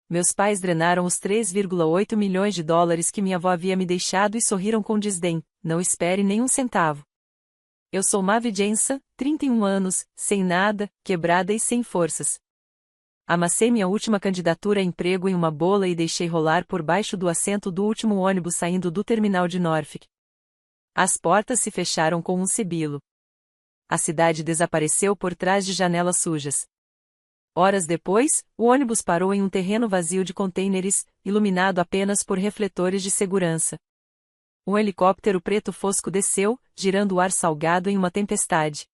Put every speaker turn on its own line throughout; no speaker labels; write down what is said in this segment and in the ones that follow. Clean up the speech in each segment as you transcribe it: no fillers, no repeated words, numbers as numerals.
Meus pais drenaram os 3,8 milhões de dólares que minha avó havia me deixado e sorriram com desdém. Não espere nem um centavo. Eu sou Mavi Jensen, 31 anos, sem nada, quebrada e sem forças. Amassei minha última candidatura a emprego em uma bola e deixei rolar por baixo do assento do último ônibus saindo do terminal de Norfolk. As portas se fecharam com um sibilo. A cidade desapareceu por trás de janelas sujas. Horas depois, o ônibus parou em um terreno vazio de contêineres, iluminado apenas por refletores de segurança. Um helicóptero preto fosco desceu, girando o ar salgado em uma tempestade.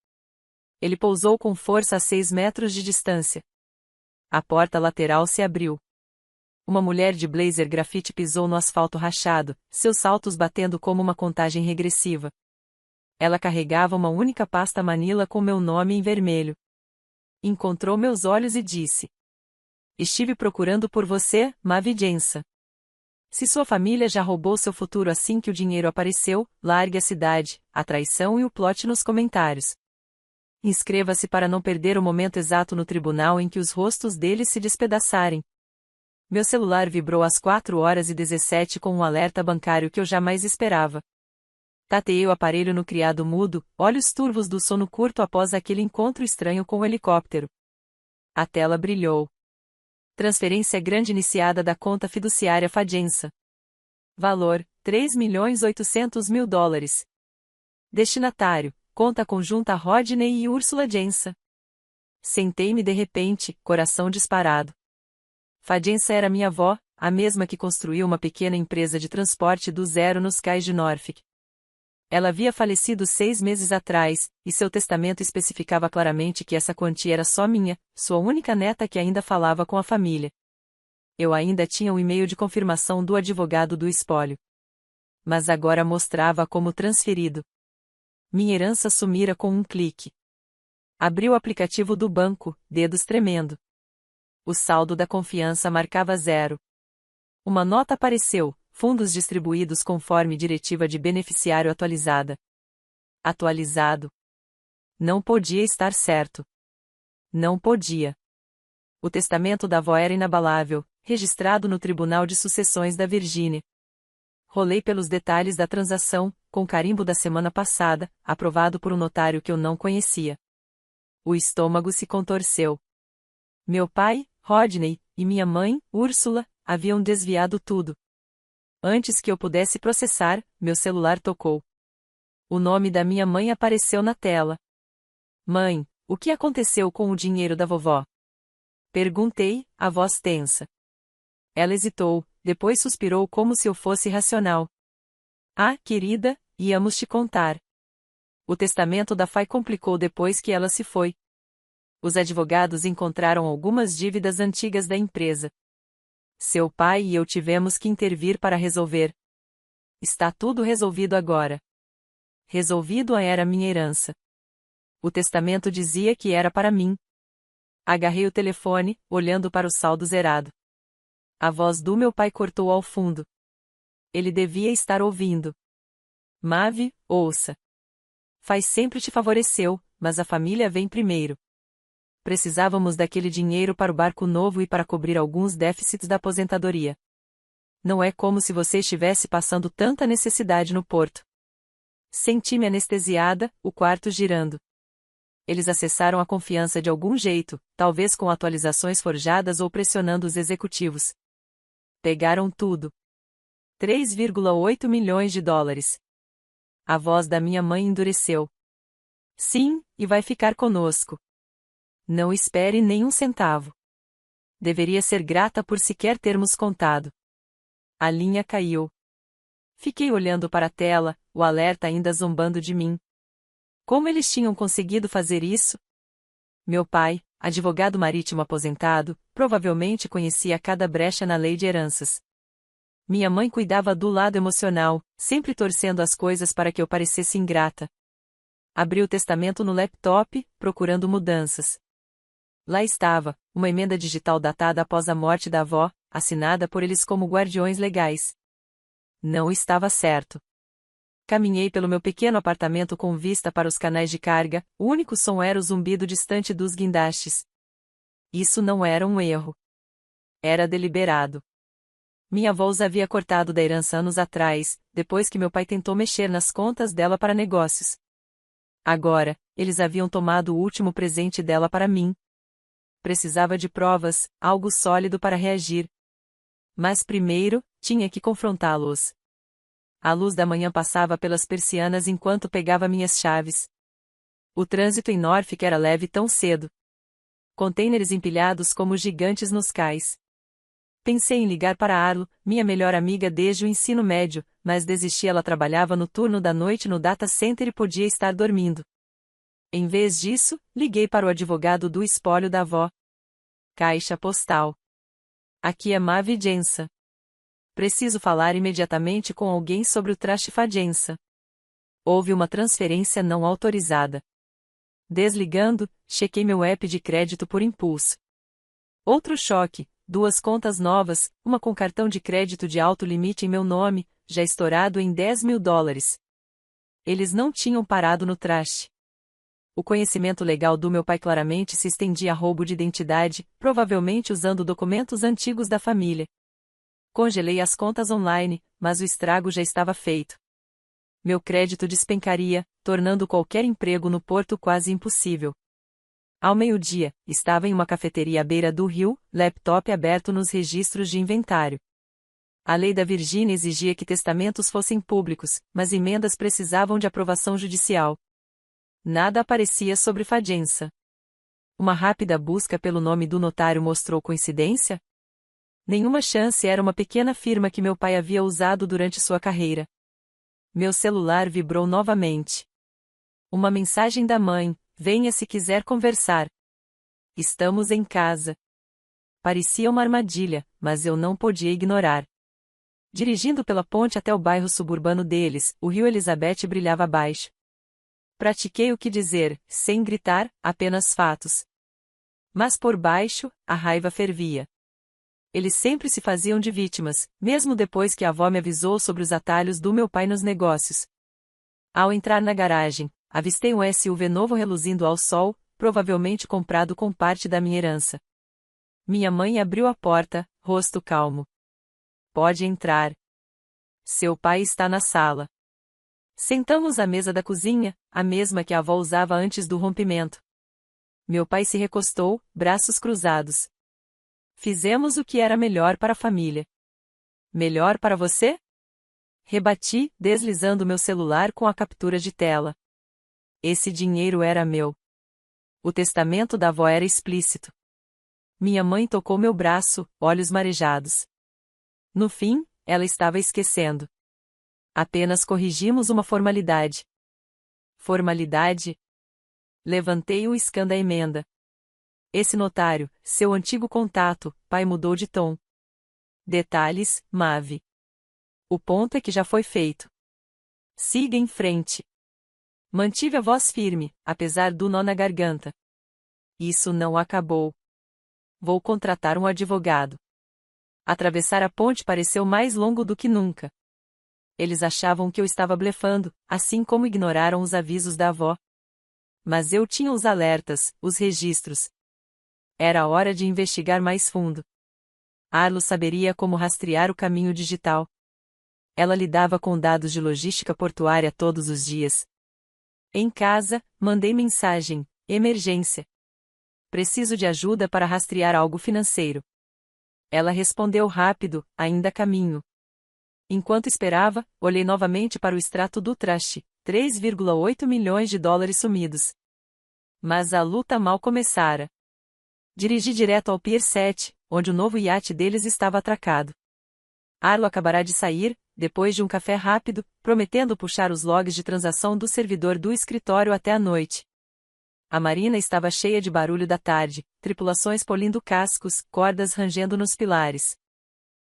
Ele pousou com força a 6 metros de distância. A porta lateral se abriu. Uma mulher de blazer grafite pisou no asfalto rachado, seus saltos batendo como uma contagem regressiva. Ela carregava uma única pasta Manila com meu nome em vermelho. Encontrou meus olhos e disse: "Estive procurando por você, Mavi Jensen. Se sua família já roubou seu futuro assim que o dinheiro apareceu, largue a cidade, a traição e o plot nos comentários. Inscreva-se para não perder o momento exato no tribunal em que os rostos deles se despedaçarem." Meu celular vibrou às 4h17 com um alerta bancário que eu jamais esperava. Tateei o aparelho no criado mudo, olhos turvos do sono curto após aquele encontro estranho com o helicóptero. A tela brilhou. Transferência grande iniciada da conta fiduciária Fajensa. Valor: 3.800.000 dólares. Destinatário: conta conjunta Rodney e Ursula Jensen. Sentei-me de repente, coração disparado. Fajensa era minha avó, a mesma que construiu uma pequena empresa de transporte do zero nos cais de Norfolk. Ela havia falecido 6 meses atrás, e seu testamento especificava claramente que essa quantia era só minha, sua única neta que ainda falava com a família. Eu ainda tinha um e-mail de confirmação do advogado do espólio. Mas agora mostrava como transferido. Minha herança sumira com um clique. Abri o aplicativo do banco, dedos tremendo. O saldo da confiança marcava 0. Uma nota apareceu: fundos distribuídos conforme diretiva de beneficiário atualizada. Atualizado. Não podia estar certo. Não podia. O testamento da avó era inabalável, registrado no Tribunal de Sucessões da Virgínia. Rolei pelos detalhes da transação, com carimbo da semana passada, aprovado por um notário que eu não conhecia. O estômago se contorceu. Meu pai, Rodney, e minha mãe, Úrsula, haviam desviado tudo. Antes que eu pudesse processar, meu celular tocou. O nome da minha mãe apareceu na tela. "Mãe, o que aconteceu com o dinheiro da vovó?" Perguntei, a voz tensa. Ela hesitou, depois suspirou como se eu fosse racional. "Ah, querida, íamos te contar. O testamento da Fay complicou depois que ela se foi. Os advogados encontraram algumas dívidas antigas da empresa. Seu pai e eu tivemos que intervir para resolver. Está tudo resolvido agora." Resolvido era minha herança. O testamento dizia que era para mim. Agarrei o telefone, olhando para o saldo zerado. A voz do meu pai cortou ao fundo. Ele devia estar ouvindo. "Mavi, ouça. Fay sempre te favoreceu, mas a família vem primeiro. Precisávamos daquele dinheiro para o barco novo e para cobrir alguns déficits da aposentadoria. Não é como se você estivesse passando tanta necessidade no porto." Senti-me anestesiada, o quarto girando. Eles acessaram a confiança de algum jeito, talvez com atualizações forjadas ou pressionando os executivos. Pegaram tudo. 3,8 milhões de dólares. A voz da minha mãe endureceu. "Sim, e vai ficar conosco. Não espere nem um centavo. Deveria ser grata por sequer termos contado." A linha caiu. Fiquei olhando para a tela, o alerta ainda zombando de mim. Como eles tinham conseguido fazer isso? Meu pai, advogado marítimo aposentado, provavelmente conhecia cada brecha na lei de heranças. Minha mãe cuidava do lado emocional, sempre torcendo as coisas para que eu parecesse ingrata. Abri o testamento no laptop, procurando mudanças. Lá estava, uma emenda digital datada após a morte da avó, assinada por eles como guardiões legais. Não estava certo. Caminhei pelo meu pequeno apartamento com vista para os canais de carga, o único som era o zumbido distante dos guindastes. Isso não era um erro. Era deliberado. Minha avó os havia cortado da herança anos atrás, depois que meu pai tentou mexer nas contas dela para negócios. Agora, eles haviam tomado o último presente dela para mim. Precisava de provas, algo sólido para reagir. Mas primeiro, tinha que confrontá-los. A luz da manhã passava pelas persianas enquanto pegava minhas chaves. O trânsito em Norfolk era leve tão cedo. Contêineres empilhados como gigantes nos cais. Pensei em ligar para Arlo, minha melhor amiga desde o ensino médio, mas desisti. Ela trabalhava no turno da noite no data center e podia estar dormindo. Em vez disso, liguei para o advogado do espólio da avó. Caixa postal. Aqui é Mavi Jensa. Preciso falar imediatamente com alguém sobre o Trash Fajensa. Houve uma transferência não autorizada. Desligando, chequei meu app de crédito por impulso. Outro choque, 2 contas novas, uma com cartão de crédito de alto limite em meu nome, já estourado em $10.000. Eles não tinham parado no trash. O conhecimento legal do meu pai claramente se estendia a roubo de identidade, provavelmente usando documentos antigos da família. Congelei as contas online, mas o estrago já estava feito. Meu crédito despencaria, tornando qualquer emprego no porto quase impossível. Ao meio-dia, estava em uma cafeteria à beira do rio, laptop aberto nos registros de inventário. A lei da Virgínia exigia que testamentos fossem públicos, mas emendas precisavam de aprovação judicial. Nada aparecia sobre Fajensa. Uma rápida busca pelo nome do notário mostrou coincidência? Nenhuma chance. Era uma pequena firma que meu pai havia usado durante sua carreira. Meu celular vibrou novamente. Uma mensagem da mãe: venha se quiser conversar. Estamos em casa. Parecia uma armadilha, mas eu não podia ignorar. Dirigindo pela ponte até o bairro suburbano deles, o rio Elizabeth brilhava abaixo. Pratiquei o que dizer, sem gritar, apenas fatos. Mas por baixo, a raiva fervia. Eles sempre se faziam de vítimas, mesmo depois que a avó me avisou sobre os atalhos do meu pai nos negócios. Ao entrar na garagem, avistei um SUV novo reluzindo ao sol, provavelmente comprado com parte da minha herança. Minha mãe abriu a porta, rosto calmo. Pode entrar. Seu pai está na sala. Sentamos à mesa da cozinha, a mesma que a avó usava antes do rompimento. Meu pai se recostou, braços cruzados. Fizemos o que era melhor para a família. Melhor para você? Rebati, deslizando meu celular com a captura de tela. Esse dinheiro era meu. O testamento da avó era explícito. Minha mãe tocou meu braço, olhos marejados. No fim, ela estava esquecendo. Apenas corrigimos uma formalidade. Formalidade? Levantei o scan da emenda. Esse notário, seu antigo contato, pai, mudou de tom. Detalhes, Mavi. O ponto é que já foi feito. Siga em frente. Mantive a voz firme, apesar do nó na garganta. Isso não acabou. Vou contratar um advogado. Atravessar a ponte pareceu mais longo do que nunca. Eles achavam que eu estava blefando, assim como ignoraram os avisos da avó. Mas eu tinha os alertas, os registros. Era hora de investigar mais fundo. Arlo saberia como rastrear o caminho digital. Ela lidava com dados de logística portuária todos os dias. Em casa, mandei mensagem: emergência. Preciso de ajuda para rastrear algo financeiro. Ela respondeu rápido: ainda a caminho. Enquanto esperava, olhei novamente para o extrato do trash, $3,8 milhões sumidos. Mas a luta mal começara. Dirigi direto ao Pier 7, onde o novo iate deles estava atracado. Arlo acabará de sair, depois de um café rápido, prometendo puxar os logs de transação do servidor do escritório até a noite. A marina estava cheia de barulho da tarde, tripulações polindo cascos, cordas rangendo nos pilares.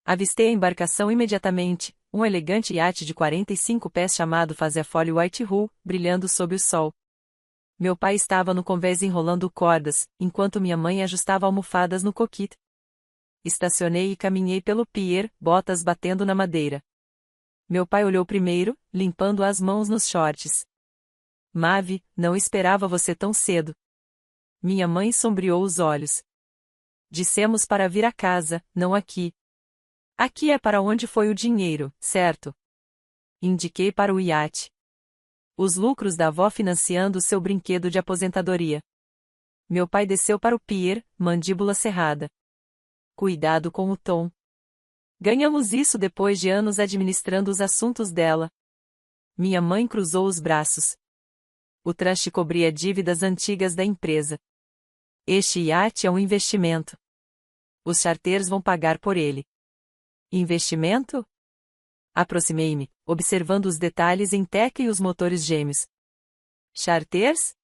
Avistei a embarcação imediatamente, um elegante iate de 45 pés chamado Fazefole Whitehall, brilhando sob o sol. Meu pai estava no convés enrolando cordas, enquanto minha mãe ajustava almofadas no cockpit. Estacionei e caminhei pelo pier, botas batendo na madeira. Meu pai olhou primeiro, limpando as mãos nos shorts. Mavi, não esperava você tão cedo. Minha mãe sombreou os olhos. Dissemos para vir a casa, não aqui. Aqui é para onde foi o dinheiro, certo? Indiquei para o iate. Os lucros da avó financiando seu brinquedo de aposentadoria. Meu pai desceu para o pier, mandíbula cerrada. Cuidado com o tom. Ganhamos isso depois de anos administrando os assuntos dela. Minha mãe cruzou os braços. O trust cobria dívidas antigas da empresa. Este iate é um investimento. Os charters vão pagar por ele. Investimento? Aproximei-me, observando os detalhes em teca e os motores gêmeos. Charters?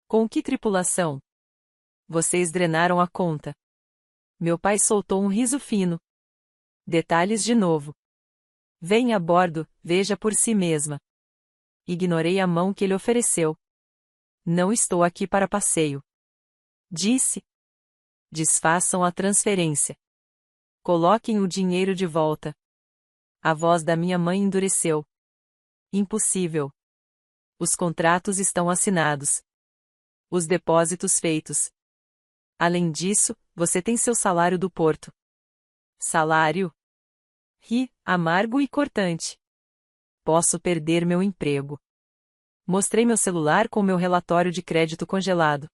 Com que tripulação? Vocês drenaram a conta. Meu pai soltou um riso fino. Detalhes de novo. Venha a bordo, veja por si mesma. Ignorei a mão que ele ofereceu. Não estou aqui para passeio. Disse. Desfaçam a transferência. Coloquem o dinheiro de volta. A voz da minha mãe endureceu. Impossível. Os contratos estão assinados. Os depósitos feitos. Além disso, você tem seu salário do porto. Salário? Ri, amargo e cortante. Posso perder meu emprego. Mostrei meu celular com meu relatório de crédito congelado.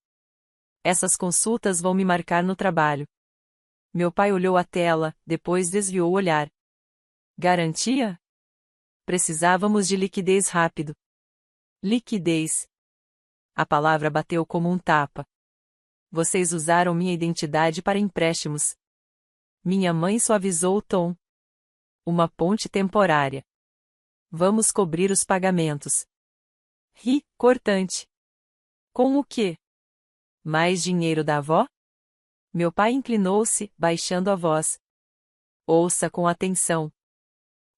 Essas consultas vão me marcar no trabalho. Meu pai olhou a tela, depois desviou o olhar. Garantia? Precisávamos de liquidez rápido. Liquidez. A palavra bateu como um tapa. Vocês usaram minha identidade para empréstimos. Minha mãe suavizou o tom. Uma ponte temporária. Vamos cobrir os pagamentos. Ri, cortante. Com o quê? Mais dinheiro da avó? Meu pai inclinou-se, baixando a voz. Ouça com atenção.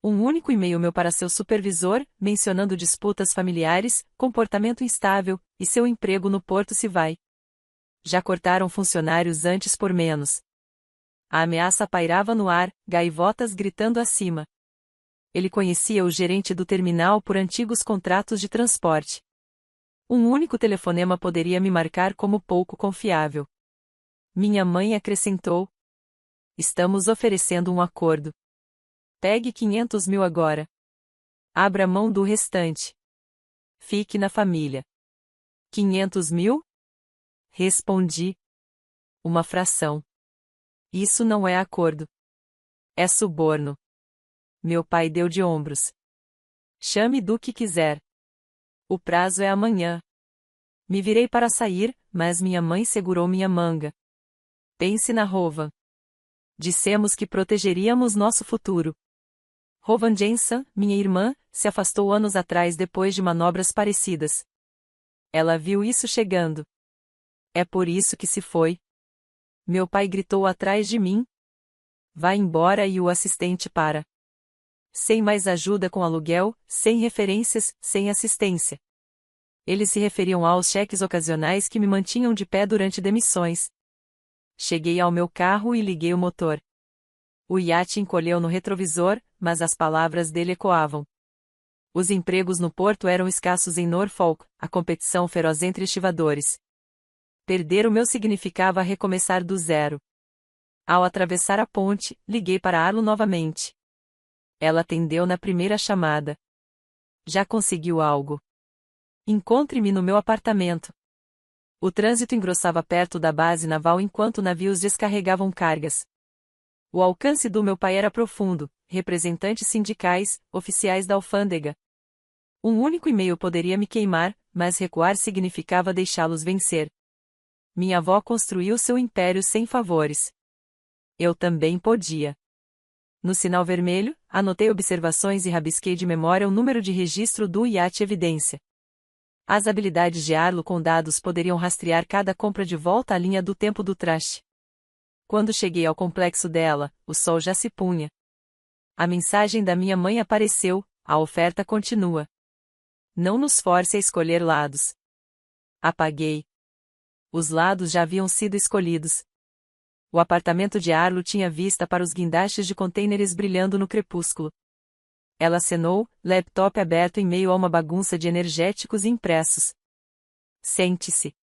Um único e-mail meu para seu supervisor, mencionando disputas familiares, comportamento instável, e seu emprego no porto se vai. Já cortaram funcionários antes por menos. A ameaça pairava no ar, gaivotas gritando acima. Ele conhecia o gerente do terminal por antigos contratos de transporte. Um único telefonema poderia me marcar como pouco confiável. Minha mãe acrescentou. Estamos oferecendo um acordo. Pegue 500 mil agora. Abra mão do restante. Fique na família. 500 mil? Respondi. Uma fração. Isso não é acordo. É suborno. Meu pai deu de ombros. Chame do que quiser. O prazo é amanhã. Me virei para sair, mas minha mãe segurou minha manga. Pense na Rovan. Dissemos que protegeríamos nosso futuro. Rovan Jensen, minha irmã, se afastou anos atrás depois de manobras parecidas. Ela viu isso chegando. É por isso que se foi. Meu pai gritou atrás de mim. Vá embora e o assistente para. Sem mais ajuda com aluguel, sem referências, sem assistência. Eles se referiam aos cheques ocasionais que me mantinham de pé durante demissões. Cheguei ao meu carro e liguei o motor. O iate encolheu no retrovisor, mas as palavras dele ecoavam. Os empregos no porto eram escassos em Norfolk, a competição feroz entre estivadores. Perder o meu significava recomeçar do zero. Ao atravessar a ponte, liguei para Arlo novamente. Ela atendeu na primeira chamada. Já conseguiu algo. Encontre-me no meu apartamento. O trânsito engrossava perto da base naval enquanto navios descarregavam cargas. O alcance do meu pai era profundo, representantes sindicais, oficiais da alfândega. Um único e-mail poderia me queimar, mas recuar significava deixá-los vencer. Minha avó construiu seu império sem favores. Eu também podia. No sinal vermelho, anotei observações e rabisquei de memória o número de registro do iate evidência. As habilidades de Arlo com dados poderiam rastrear cada compra de volta à linha do tempo do traste. Quando cheguei ao complexo dela, o sol já se punha. A mensagem da minha mãe apareceu, a oferta continua. Não nos force a escolher lados. Apaguei. Os lados já haviam sido escolhidos. O apartamento de Arlo tinha vista para os guindastes de contêineres brilhando no crepúsculo. Ela acenou, laptop aberto em meio a uma bagunça de energéticos e impressos. Sente-se.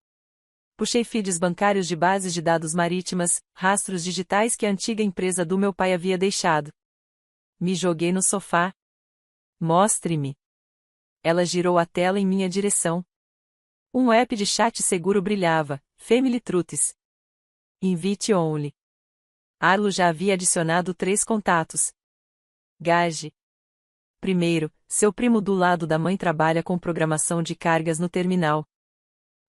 Puxei feeds bancários de bases de dados marítimas, rastros digitais que a antiga empresa do meu pai havia deixado. Me joguei no sofá. Mostre-me. Ela girou a tela em minha direção. Um app de chat seguro brilhava, Family Truths. Invite only. Arlo já havia adicionado 3 contatos. Gage. Primeiro, seu primo do lado da mãe trabalha com programação de cargas no terminal.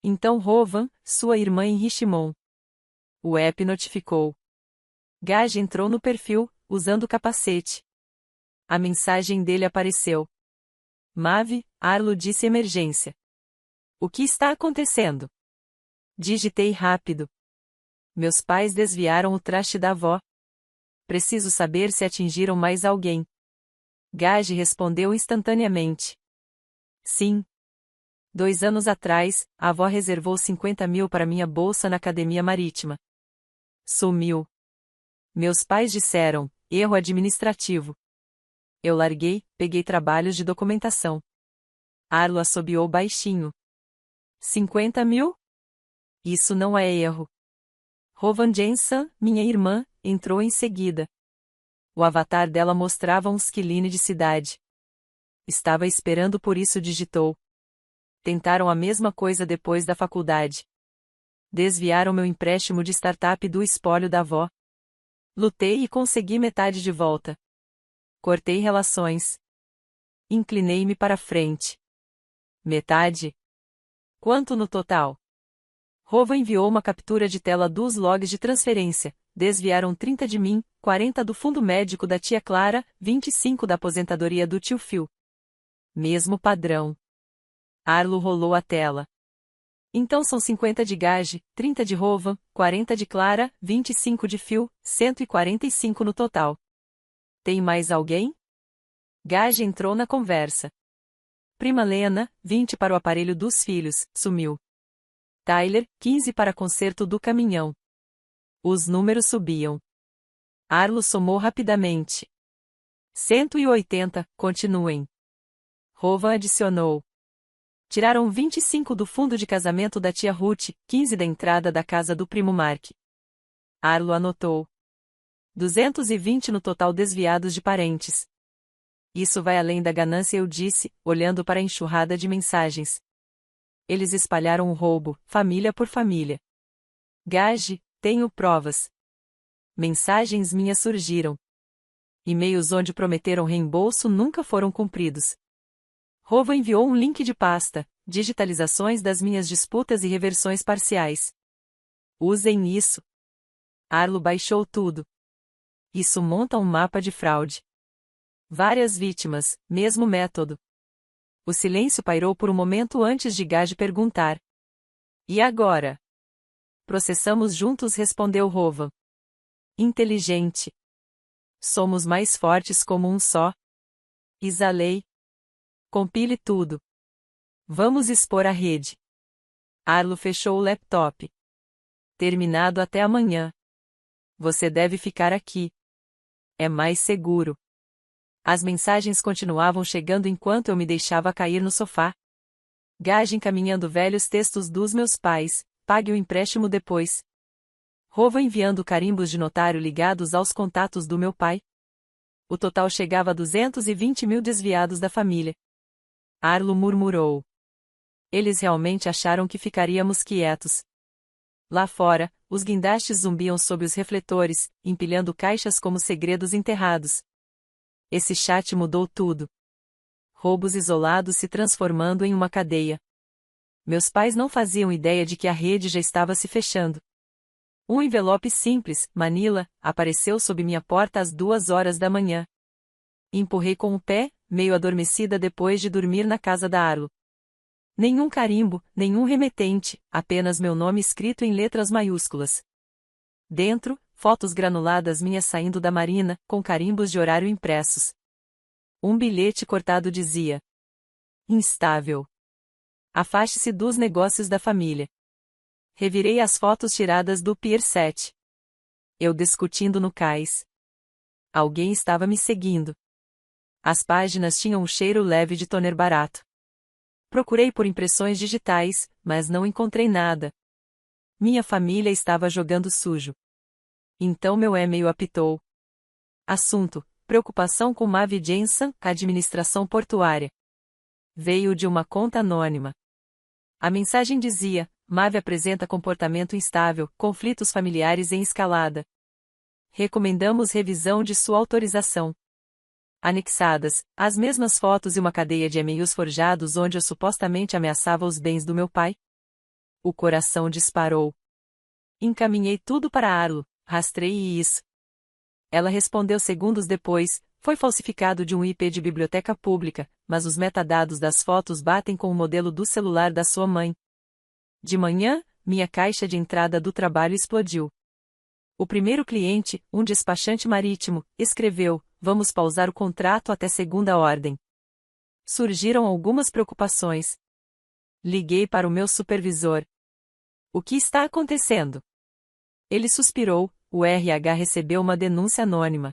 Então Rovan, sua irmã em Richmond. O app notificou. Gage entrou no perfil, usando o capacete. A mensagem dele apareceu. Mav, Arlo disse emergência. O que está acontecendo? Digitei rápido. Meus pais desviaram o traste da avó. Preciso saber se atingiram mais alguém. Gage respondeu instantaneamente. Sim. 2 anos atrás, a avó reservou 50 mil para minha bolsa na academia marítima. Sumiu. Meus pais disseram, erro administrativo. Eu larguei, peguei trabalhos de documentação. Arlo assobiou baixinho. 50 mil? Isso não é erro. Rovan Jensen, minha irmã, entrou em seguida. O avatar dela mostrava um skyline de cidade. Estava esperando, por isso digitou. Tentaram a mesma coisa depois da faculdade. Desviaram meu empréstimo de startup do espólio da avó. Lutei e consegui metade de volta. Cortei relações. Inclinei-me para frente. Metade? Quanto no total? Rova enviou uma captura de tela dos logs de transferência. Desviaram 30 de mim, 40 do fundo médico da tia Clara, 25 da aposentadoria do tio Phil. Mesmo padrão. Arlo rolou a tela. Então são 50 de Gage, 30 de Rovan, 40 de Clara, 25 de Phil, 145 no total. Tem mais alguém? Gage entrou na conversa. Prima Lena, 20 para o aparelho dos filhos, sumiu. Tyler, 15 para conserto do caminhão. Os números subiam. Arlo somou rapidamente. 180, continuem. Rovan adicionou. Tiraram 25 do fundo de casamento da tia Ruth, 15 da entrada da casa do primo Mark. Arlo anotou. 220 no total desviados de parentes. Isso vai além da ganância, eu disse, olhando para a enxurrada de mensagens. Eles espalharam o roubo, família por família. Gage, tenho provas. Mensagens minhas surgiram. E-mails onde prometeram reembolso nunca foram cumpridos. Rova enviou um link de pasta, digitalizações das minhas disputas e reversões parciais. Usem isso. Arlo baixou tudo. Isso monta um mapa de fraude. Várias vítimas, mesmo método. O silêncio pairou por um momento antes de Gage perguntar. E agora? Processamos juntos, respondeu Rovan. Inteligente. Somos mais fortes como um só. Exalei. Compile tudo. Vamos expor a rede. Arlo fechou o laptop. Terminado até amanhã. Você deve ficar aqui. É mais seguro. As mensagens continuavam chegando enquanto eu me deixava cair no sofá. Gage encaminhando velhos textos dos meus pais, pague o empréstimo depois. Rova enviando carimbos de notário ligados aos contatos do meu pai. O total chegava a 220 mil desviados da família. Arlo murmurou. Eles realmente acharam que ficaríamos quietos. Lá fora, os guindastes zumbiam sob os refletores, empilhando caixas como segredos enterrados. Esse chat mudou tudo. Roubos isolados se transformando em uma cadeia. Meus pais não faziam ideia de que a rede já estava se fechando. Um envelope simples, Manila, apareceu sob minha porta às 2 horas da manhã. Empurrei com o pé, meio adormecida depois de dormir na casa da Arlo. Nenhum carimbo, nenhum remetente, apenas meu nome escrito em letras maiúsculas. Dentro, fotos granuladas minhas saindo da marina, com carimbos de horário impressos. Um bilhete cortado dizia: instável. Afaste-se dos negócios da família. Revirei as fotos tiradas do Pier 7. Eu discutindo no cais. Alguém estava me seguindo. As páginas tinham um cheiro leve de toner barato. Procurei por impressões digitais, mas não encontrei nada. Minha família estava jogando sujo. Então meu e-mail apitou. Assunto: preocupação com Mavi Jensen, administração portuária. Veio de uma conta anônima. A mensagem dizia: Mavi apresenta comportamento instável, conflitos familiares em escalada. Recomendamos revisão de sua autorização. Anexadas, as mesmas fotos e uma cadeia de e-mails forjados onde eu supostamente ameaçava os bens do meu pai. O coração disparou. Encaminhei tudo para Arlo, rastreei isso. Ela respondeu segundos depois: foi falsificado de um IP de biblioteca pública, mas os metadados das fotos batem com o modelo do celular da sua mãe. De manhã, minha caixa de entrada do trabalho explodiu. O primeiro cliente, um despachante marítimo, escreveu: vamos pausar o contrato até segunda ordem. Surgiram algumas preocupações. Liguei para o meu supervisor. O que está acontecendo? Ele suspirou: o RH recebeu uma denúncia anônima.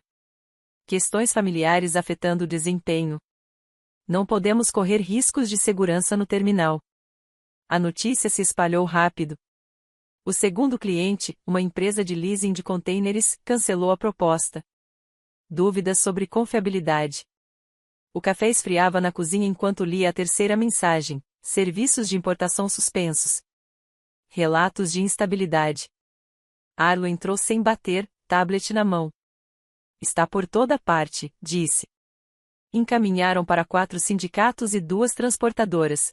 Questões familiares afetando o desempenho. Não podemos correr riscos de segurança no terminal. A notícia se espalhou rápido. O segundo cliente, uma empresa de leasing de contêineres, cancelou a proposta. Dúvidas sobre confiabilidade. O café esfriava na cozinha enquanto lia a terceira mensagem: serviços de importação suspensos. Relatos de instabilidade. Arlo entrou sem bater, tablet na mão. Está por toda parte, disse. Encaminharam para 4 sindicatos e 2 transportadoras.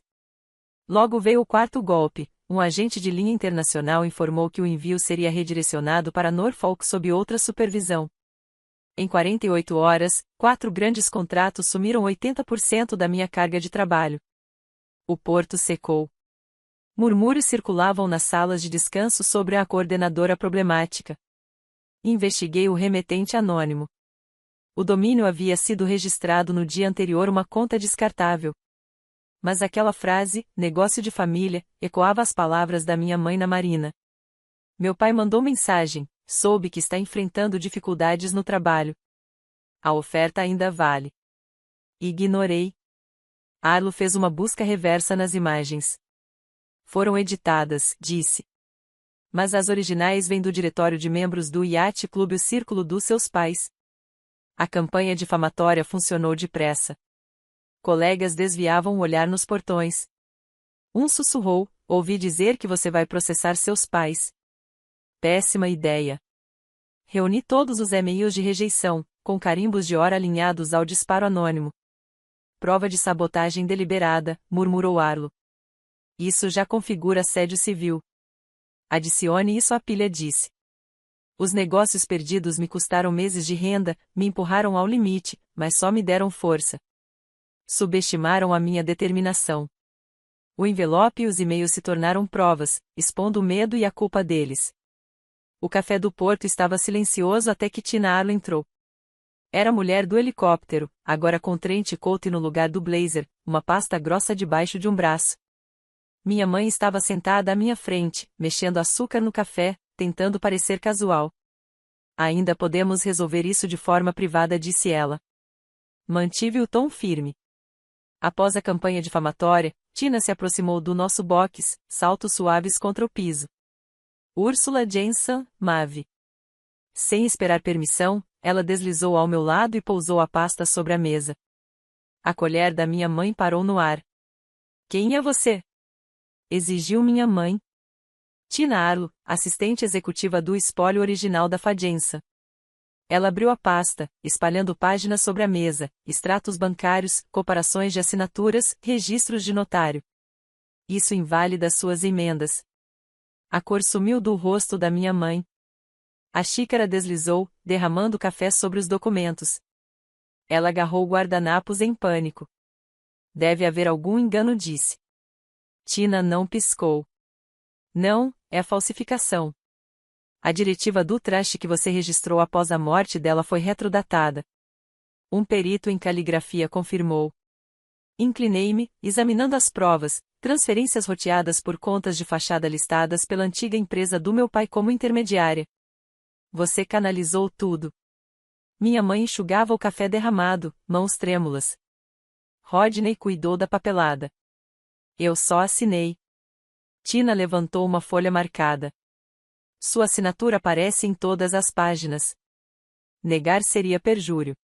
Logo veio o quarto golpe. Um agente de linha internacional informou que o envio seria redirecionado para Norfolk sob outra supervisão. Em 48 horas, 4 grandes contratos sumiram 80% da minha carga de trabalho. O porto secou. Murmúrios circulavam nas salas de descanso sobre a coordenadora problemática. Investiguei o remetente anônimo. O domínio havia sido registrado no dia anterior uma conta descartável. Mas aquela frase, negócio de família, ecoava as palavras da minha mãe na marina. Meu pai mandou mensagem: soube que está enfrentando dificuldades no trabalho. A oferta ainda vale. Ignorei. Arlo fez uma busca reversa nas imagens. Foram editadas, disse. Mas as originais vêm do diretório de membros do Yacht Clube, o círculo dos seus pais. A campanha difamatória funcionou depressa. Colegas desviavam o olhar nos portões. Um sussurrou: ouvi dizer que você vai processar seus pais. Péssima ideia. Reuni todos os e-mails de rejeição, com carimbos de hora alinhados ao disparo anônimo. Prova de sabotagem deliberada, murmurou Arlo. Isso já configura assédio civil. Adicione isso à pilha, disse. Os negócios perdidos me custaram meses de renda, me empurraram ao limite, mas só me deram força. Subestimaram a minha determinação. O envelope e os e-mails se tornaram provas, expondo o medo e a culpa deles. O café do porto estava silencioso até que Tina Arlo entrou. Era a mulher do helicóptero, agora com trench coat no lugar do blazer, uma pasta grossa debaixo de um braço. Minha mãe estava sentada à minha frente, mexendo açúcar no café, tentando parecer casual. Ainda podemos resolver isso de forma privada, disse ela. Mantive o tom firme. Após a campanha difamatória, Tina se aproximou do nosso box, saltos suaves contra o piso. Úrsula Jensen, Mavi. Sem esperar permissão, ela deslizou ao meu lado e pousou a pasta sobre a mesa. A colher da minha mãe parou no ar. Quem é você? Exigiu minha mãe. Tina Arlo, assistente executiva do espólio original da Fajensa. Ela abriu a pasta, espalhando páginas sobre a mesa, extratos bancários, comparações de assinaturas, registros de notário. Isso inválida suas emendas. A cor sumiu do rosto da minha mãe. A xícara deslizou, derramando café sobre os documentos. Ela agarrou guardanapos em pânico. Deve haver algum engano, disse. Tina não piscou. Não, é falsificação. A diretiva do traste que você registrou após a morte dela foi retrodatada. Um perito em caligrafia confirmou. Inclinei-me, examinando as provas, transferências roteadas por contas de fachada listadas pela antiga empresa do meu pai como intermediária. Você canalizou tudo. Minha mãe enxugava o café derramado, mãos trêmulas. Rodney cuidou da papelada. Eu só assinei. Tina levantou uma folha marcada. Sua assinatura aparece em todas as páginas. Negar seria perjúrio.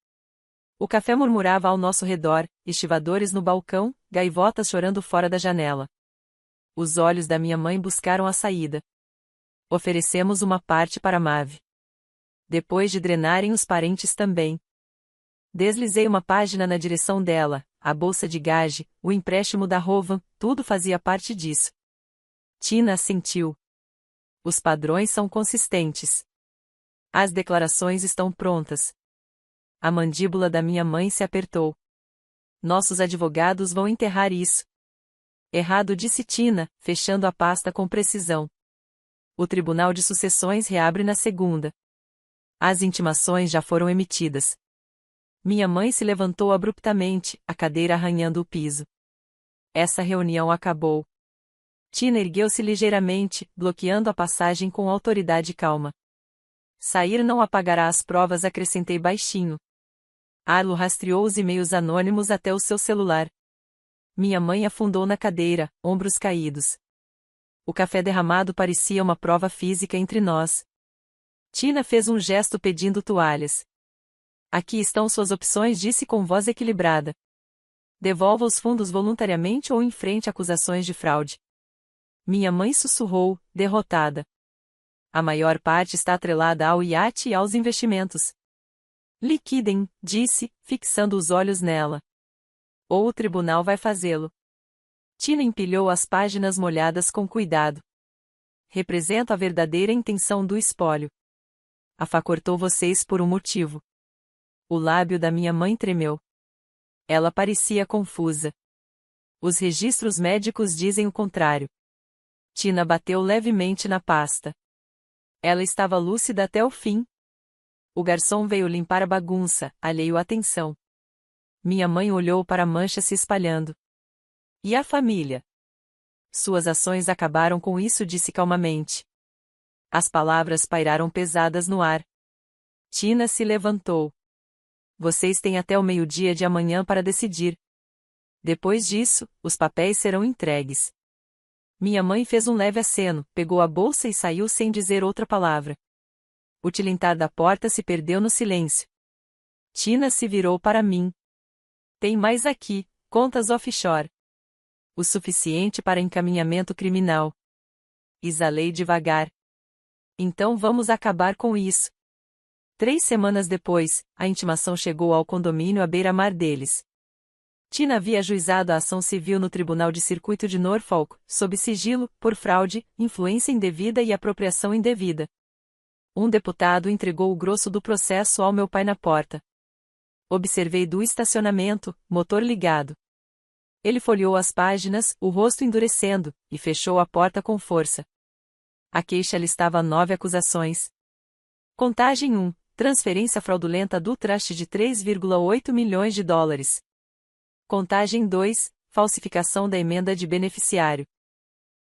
O café murmurava ao nosso redor, estivadores no balcão, gaivotas chorando fora da janela. Os olhos da minha mãe buscaram a saída. Oferecemos uma parte para Mav. Depois de drenarem os parentes também. Deslizei uma página na direção dela, a bolsa de gage, o empréstimo da Rovan, tudo fazia parte disso. Tina assentiu. Os padrões são consistentes. As declarações estão prontas. A mandíbula da minha mãe se apertou. Nossos advogados vão enterrar isso. Errado, disse Tina, fechando a pasta com precisão. O Tribunal de Sucessões reabre na segunda. As intimações já foram emitidas. Minha mãe se levantou abruptamente, a cadeira arranhando o piso. Essa reunião acabou. Tina ergueu-se ligeiramente, bloqueando a passagem com autoridade calma. Sair não apagará as provas, acrescentei baixinho. Arlo rastreou os e-mails anônimos até o seu celular. Minha mãe afundou na cadeira, ombros caídos. O café derramado parecia uma prova física entre nós. Tina fez um gesto pedindo toalhas. Aqui estão suas opções, disse com voz equilibrada. Devolva os fundos voluntariamente ou enfrente acusações de fraude. Minha mãe sussurrou, derrotada. A maior parte está atrelada ao iate e aos investimentos. Liquidem, disse, fixando os olhos nela. Ou o tribunal vai fazê-lo. Tina empilhou as páginas molhadas com cuidado. Represento a verdadeira intenção do espólio. A Fá cortou vocês por um motivo. O lábio da minha mãe tremeu. Ela parecia confusa. Os registros médicos dizem o contrário. Tina bateu levemente na pasta. Ela estava lúcida até o fim. O garçom veio limpar a bagunça, alheio à atenção. Minha mãe olhou para a mancha se espalhando. E a família? Suas ações acabaram com isso, disse calmamente. As palavras pairaram pesadas no ar. Tina se levantou. Vocês têm até o meio-dia de amanhã para decidir. Depois disso, os papéis serão entregues. Minha mãe fez um leve aceno, pegou a bolsa e saiu sem dizer outra palavra. O tilintar da porta se perdeu no silêncio. Tina se virou para mim. Tem mais aqui, contas offshore. O suficiente para encaminhamento criminal. Exalei devagar. Então vamos acabar com isso. 3 semanas depois, a intimação chegou ao condomínio à beira-mar deles. Tina havia ajuizado a ação civil no Tribunal de Circuito de Norfolk, sob sigilo, por fraude, influência indevida e apropriação indevida. Um deputado entregou o grosso do processo ao meu pai na porta. Observei do estacionamento, motor ligado. Ele folheou as páginas, o rosto endurecendo, e fechou a porta com força. A queixa listava 9 acusações. Contagem 1. Transferência fraudulenta do trust de 3,8 milhões de dólares. Contagem 2. Falsificação da emenda de beneficiário.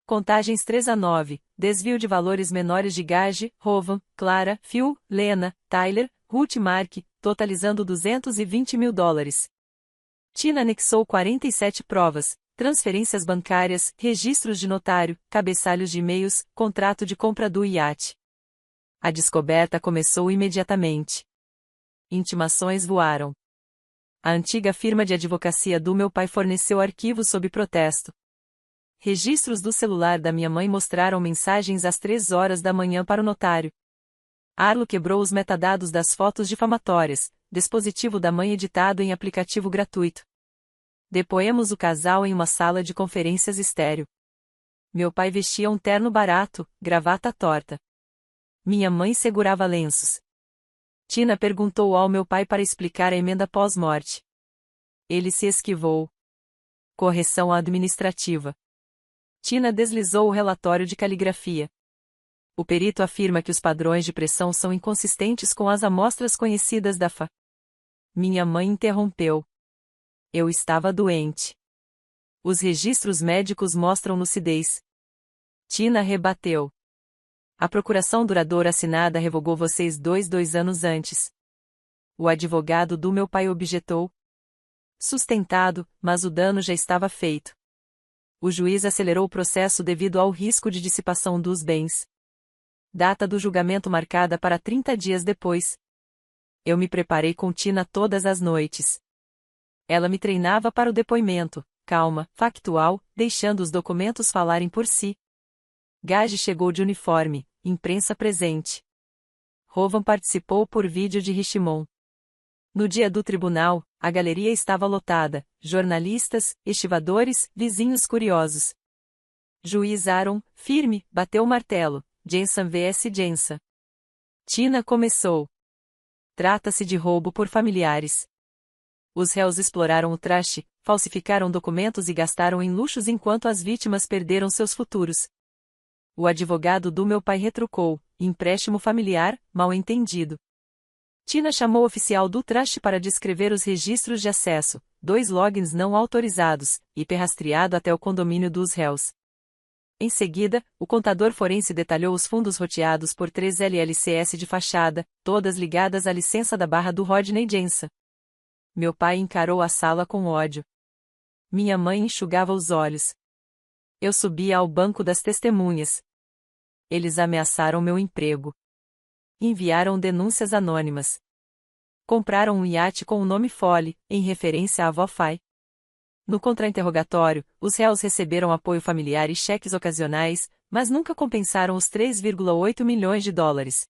Contagens 3 a 9. Desvio de valores menores de Gage, Rovan, Clara, Phil, Lena, Tyler, Ruth e Mark, totalizando 220 mil dólares. Tina anexou 47 provas, transferências bancárias, registros de notário, cabeçalhos de e-mails, contrato de compra do iate. A descoberta começou imediatamente. Intimações voaram. A antiga firma de advocacia do meu pai forneceu arquivos sob protesto. Registros do celular da minha mãe mostraram mensagens às 3 horas da manhã para o notário. Arlo quebrou os metadados das fotos difamatórias, dispositivo da mãe editado em aplicativo gratuito. Depoemos o casal em uma sala de conferências estéril. Meu pai vestia um terno barato, gravata torta. Minha mãe segurava lenços. Tina perguntou ao meu pai para explicar a emenda pós-morte. Ele se esquivou. Correção administrativa. Tina deslizou o relatório de caligrafia. O perito afirma que os padrões de pressão são inconsistentes com as amostras conhecidas da Fá. Minha mãe interrompeu. Eu estava doente. Os registros médicos mostram lucidez. Tina rebateu. A procuração duradoura assinada revogou vocês 2 anos antes. O advogado do meu pai objetou. Sustentado, mas o dano já estava feito. O juiz acelerou o processo devido ao risco de dissipação dos bens. Data do julgamento marcada para 30 dias depois. Eu me preparei com Tina todas as noites. Ela me treinava para o depoimento, calma, factual, deixando os documentos falarem por si. Gage chegou de uniforme, imprensa presente. Hovan participou por vídeo de Richmond. No dia do tribunal, a galeria estava lotada, jornalistas, estivadores, vizinhos curiosos. Juiz Aaron, firme, bateu o martelo. Jensen vs Jensen. Tina começou. Trata-se de roubo por familiares. Os réus exploraram o traste, falsificaram documentos e gastaram em luxos enquanto as vítimas perderam seus futuros. O advogado do meu pai retrucou: empréstimo familiar, mal entendido. Tina chamou o oficial do traste para descrever os registros de acesso, 2 logins não autorizados, hiperrastreado até o condomínio dos réus. Em seguida, o contador forense detalhou os fundos roteados por 3 LLCs de fachada, todas ligadas à licença da barra do Rodney Jensen. Meu pai encarou a sala com ódio. Minha mãe enxugava os olhos. Eu subia ao banco das testemunhas. Eles ameaçaram meu emprego. Enviaram denúncias anônimas. Compraram um iate com o nome Folly, em referência à avó Fay. No contra-interrogatório, os réus receberam apoio familiar e cheques ocasionais, mas nunca compensaram os 3,8 milhões de dólares.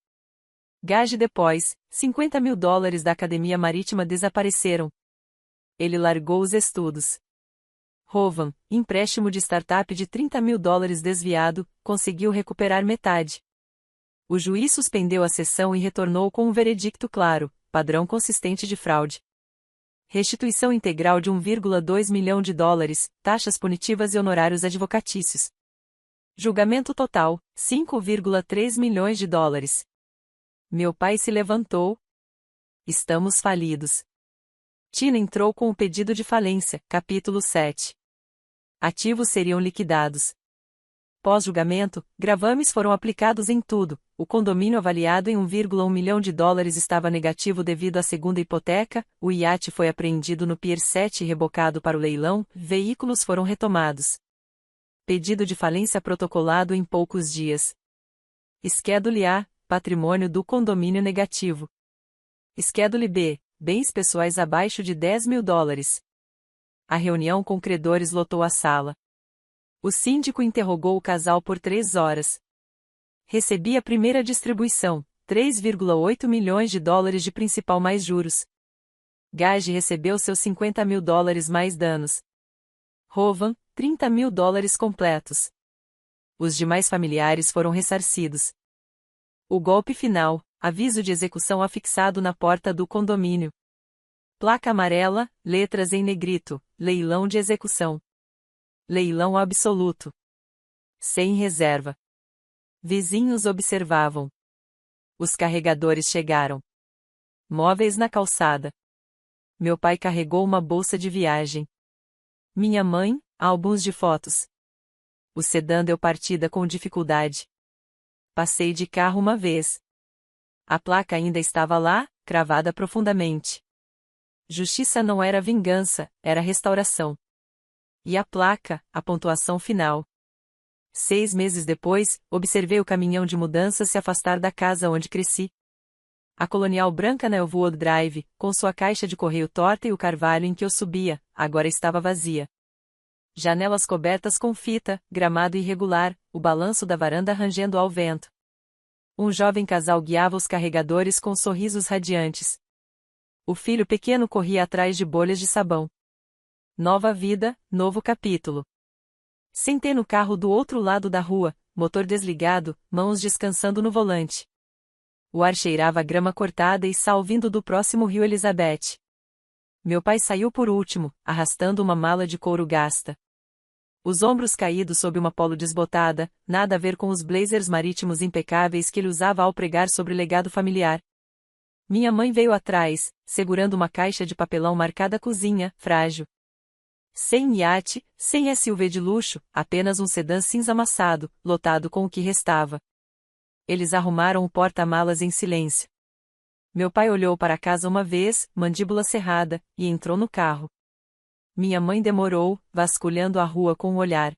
Gage depois, 50 mil dólares da Academia Marítima desapareceram. Ele largou os estudos. Hovan, empréstimo de startup de 30 mil dólares desviado, conseguiu recuperar metade. O juiz suspendeu a sessão e retornou com um veredicto claro, padrão consistente de fraude. Restituição integral de 1,2 milhão de dólares, taxas punitivas e honorários advocatícios. Julgamento total, 5,3 milhões de dólares. Meu pai se levantou. Estamos falidos. Tina entrou com o pedido de falência, capítulo 7. Ativos seriam liquidados. Pós-julgamento, gravames foram aplicados em tudo. O condomínio avaliado em 1,1 milhão de dólares estava negativo devido à segunda hipoteca, o iate foi apreendido no Pier 7 e rebocado para o leilão, veículos foram retomados. Pedido de falência protocolado em poucos dias. Schedule A, patrimônio do condomínio negativo. Schedule B, bens pessoais abaixo de 10 mil dólares. A reunião com credores lotou a sala. O síndico interrogou o casal por 3 horas. Recebi a primeira distribuição, 3,8 milhões de dólares de principal mais juros. Gage recebeu seus 50 mil dólares mais danos. Hovan, 30 mil dólares completos. Os demais familiares foram ressarcidos. O golpe final, aviso de execução afixado na porta do condomínio. Placa amarela, letras em negrito, leilão de execução. Leilão absoluto. Sem reserva. Vizinhos observavam. Os carregadores chegaram. Móveis na calçada. Meu pai carregou uma bolsa de viagem. Minha mãe, álbuns de fotos. O sedã deu partida com dificuldade. Passei de carro uma vez. A placa ainda estava lá, cravada profundamente. Justiça não era vingança, era restauração. E a placa, a pontuação final. 6 meses depois, observei o caminhão de mudanças se afastar da casa onde cresci. A colonial branca na Elwood Drive, com sua caixa de correio torta e o carvalho em que eu subia, agora estava vazia. Janelas cobertas com fita, gramado irregular, o balanço da varanda rangendo ao vento. Um jovem casal guiava os carregadores com sorrisos radiantes. O filho pequeno corria atrás de bolhas de sabão. Nova vida, novo capítulo. Sentei no carro do outro lado da rua, motor desligado, mãos descansando no volante. O ar cheirava grama cortada e sal vindo do próximo rio Elizabeth. Meu pai saiu por último, arrastando uma mala de couro gasta. Os ombros caídos sob uma polo desbotada, nada a ver com os blazers marítimos impecáveis que ele usava ao pregar sobre o legado familiar. Minha mãe veio atrás, segurando uma caixa de papelão marcada cozinha, frágil. Sem iate, sem SUV de luxo, apenas um sedã cinza amassado, lotado com o que restava. Eles arrumaram o porta-malas em silêncio. Meu pai olhou para a casa uma vez, mandíbula cerrada, e entrou no carro. Minha mãe demorou, vasculhando a rua com o olhar.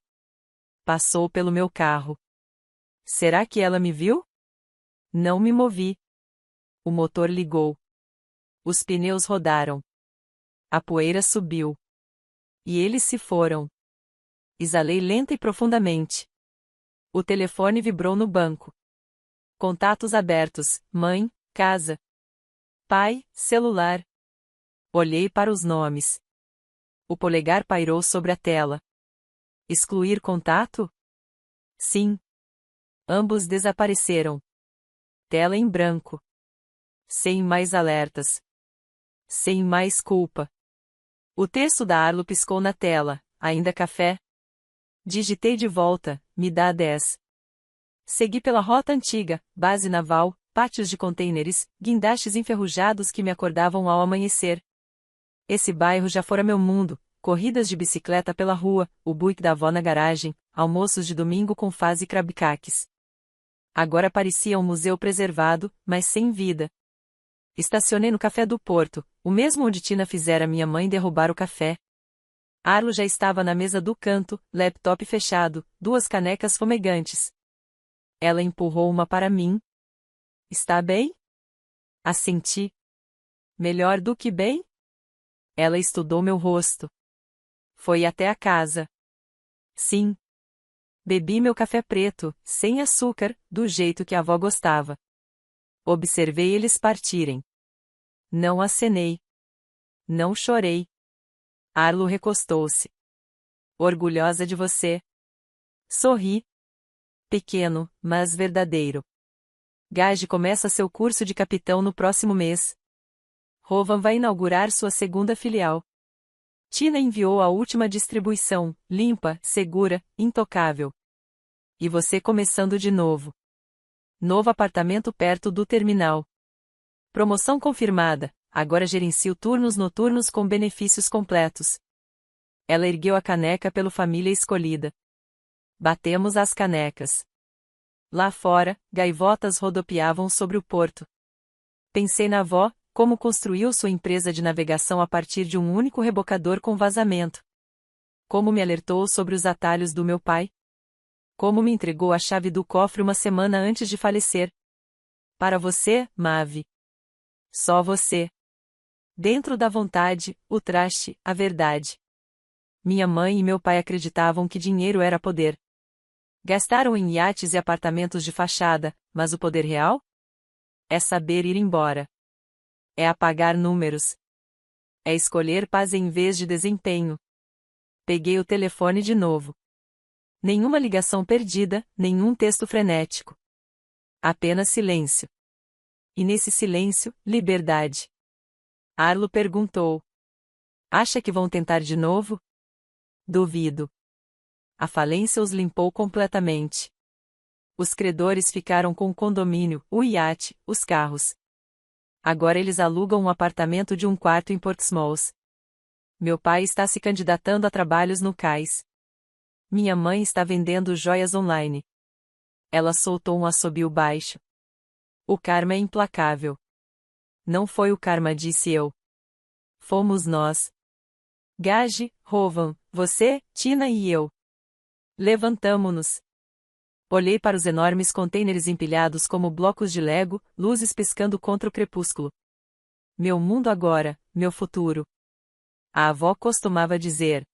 Passou pelo meu carro. Será que ela me viu? Não me movi. O motor ligou. Os pneus rodaram. A poeira subiu. E eles se foram. Exalei lenta e profundamente. O telefone vibrou no banco. Contatos abertos: mãe, casa. Pai, celular. Olhei para os nomes. O polegar pairou sobre a tela. Excluir contato? Sim. Ambos desapareceram. Tela em branco. Sem mais alertas. Sem mais culpa. O texto da Arlo piscou na tela. Ainda café? Digitei de volta, me dá 10. Segui pela rota antiga, base naval, pátios de contêineres, guindastes enferrujados que me acordavam ao amanhecer. Esse bairro já fora meu mundo, corridas de bicicleta pela rua, o Buick da avó na garagem, almoços de domingo com Faz e crabcaques. Agora parecia um museu preservado, mas sem vida. Estacionei no Café do Porto, o mesmo onde Tina fizera minha mãe derrubar o café. Arlo já estava na mesa do canto, laptop fechado, 2 canecas fumegantes. Ela empurrou uma para mim. Está bem? Assenti. Melhor do que bem? Ela estudou meu rosto. Foi até a casa. Sim. Bebi meu café preto, sem açúcar, do jeito que a avó gostava. Observei eles partirem. Não acenei. Não chorei. Arlo recostou-se. Orgulhosa de você. Sorri. Pequeno, mas verdadeiro. Gage começa seu curso de capitão no próximo mês. Rovan vai inaugurar sua segunda filial. Tina enviou a última distribuição, limpa, segura, intocável. E você começando de novo. Novo apartamento perto do terminal. Promoção confirmada, agora gerencio turnos noturnos com benefícios completos. Ela ergueu a caneca pelo família escolhida. Batemos as canecas. Lá fora, gaivotas rodopiavam sobre o porto. Pensei na avó, como construiu sua empresa de navegação a partir de um único rebocador com vazamento. Como me alertou sobre os atalhos do meu pai. Como me entregou a chave do cofre uma semana antes de falecer. Para você, Mavi. Só você. Dentro da vontade, o traste, a verdade. Minha mãe e meu pai acreditavam que dinheiro era poder. Gastaram em iates e apartamentos de fachada, mas o poder real? É saber ir embora. É apagar números. É escolher paz em vez de desempenho. Peguei o telefone de novo. Nenhuma ligação perdida, nenhum texto frenético. Apenas silêncio. E nesse silêncio, liberdade. Arlo perguntou. Acha que vão tentar de novo? Duvido. A falência os limpou completamente. Os credores ficaram com o condomínio, o iate, os carros. Agora eles alugam um apartamento de 1 quarto em Portsmouth. Meu pai está se candidatando a trabalhos no cais. Minha mãe está vendendo joias online. Ela soltou um assobio baixo. O karma é implacável. Não foi o karma, disse eu. Fomos nós. Gage, Rovan, você, Tina e eu. Levantamo-nos. Olhei para os enormes contêineres empilhados como blocos de Lego, luzes piscando contra o crepúsculo. Meu mundo agora, meu futuro. A avó costumava dizer: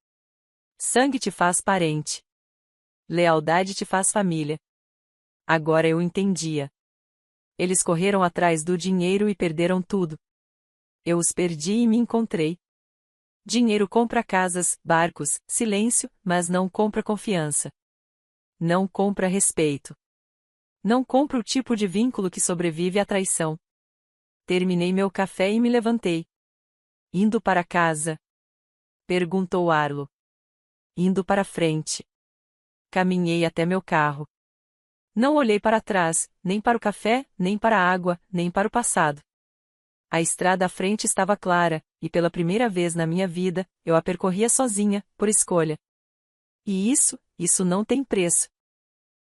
sangue te faz parente. Lealdade te faz família. Agora eu entendia. Eles correram atrás do dinheiro e perderam tudo. Eu os perdi e me encontrei. Dinheiro compra casas, barcos, silêncio, mas não compra confiança. Não compra respeito. Não compra o tipo de vínculo que sobrevive à traição. Terminei meu café e me levantei. Indo para casa? Perguntou Arlo. Indo para frente. Caminhei até meu carro. Não olhei para trás, nem para o café, nem para a água, nem para o passado. A estrada à frente estava clara, e pela primeira vez na minha vida, eu a percorria sozinha, por escolha. E isso não tem preço.